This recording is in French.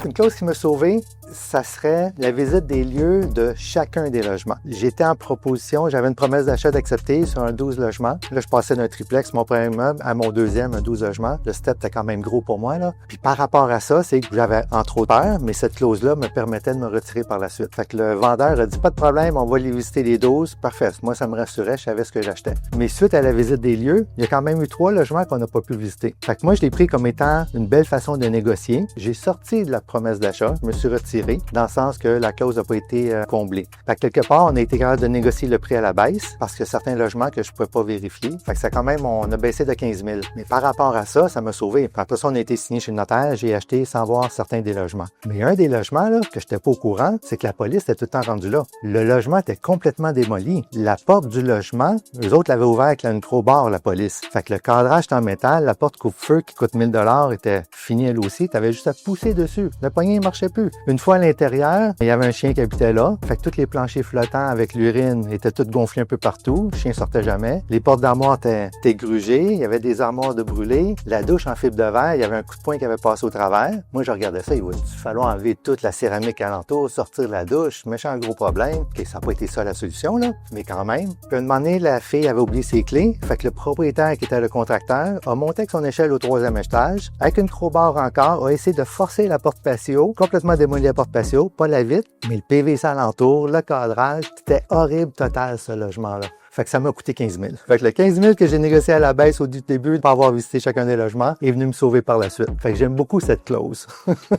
Une clause qui m'a sauvé, ça serait la visite des lieux de chacun des logements. J'étais en proposition, j'avais une promesse d'achat d'accepter sur un 12 logements. Là, je passais d'un triplex, mon premier immeuble, à mon deuxième, un 12 logements. Le step était quand même gros pour moi, là. Puis par rapport à ça, c'est que j'avais entre autres peur, mais cette clause-là me permettait de me retirer par la suite. Fait que le vendeur a dit, pas de problème, on va les visiter les 12. Parfait. Moi, ça me rassurait, je savais ce que j'achetais. Mais suite à la visite des lieux, il y a quand même eu 3 logements qu'on n'a pas pu visiter. Fait que moi, je l'ai pris comme étant une belle façon de négocier. J'ai sorti de la promesse d'achat, je me suis retiré, dans le sens que la clause n'a pas été comblée. Fait que quelque part, on a été capable de négocier le prix à la baisse, parce que certains logements que je ne pouvais pas vérifier. Fait que ça quand même, on a baissé de 15 000. Mais par rapport à ça, ça m'a sauvé. Puis après ça, on a été signé chez le notaire, j'ai acheté sans voir certains des logements. Mais un des logements, là, que je n'étais pas au courant, c'est que la police était tout le temps rendue là. Le logement était complètement démoli. La porte du logement, eux autres l'avaient ouvert avec une crowbar, la police. Fait que le cadrage était en métal, la porte coupe-feu qui coûte 1000 $ était finie elle aussi. Tu avais juste à pousser dessus. Le poignet ne marchait plus. Une fois à l'intérieur, il y avait un chien qui habitait là. Fait que tous les planchers flottants avec l'urine étaient tous gonflés un peu partout. Le chien sortait jamais. Les portes d'armoire étaient grugées. Il y avait des armoires de brûlées. La douche en fibre de verre, il y avait un coup de poing qui avait passé au travers. Moi, je regardais ça. Il fallait enlever toute la céramique alentour, sortir la douche. Méchant gros problème. OK, ça n'a pas été ça la solution, là. Mais quand même. Puis, à un moment donné, la fille avait oublié ses clés. Fait que le propriétaire, qui était le contracteur, a monté avec son échelle au 3e étage, avec une crowbar encore, a essayé de forcer la porte patio, complètement démolir la porte patio, pas la vitre, mais le PVC alentour, le cadrage, c'était horrible total, ce logement-là. Fait que ça m'a coûté 15 000. Fait que le 15 000 que j'ai négocié à la baisse au début, de pas avoir visité chacun des logements, est venu me sauver par la suite. Fait que j'aime beaucoup cette clause.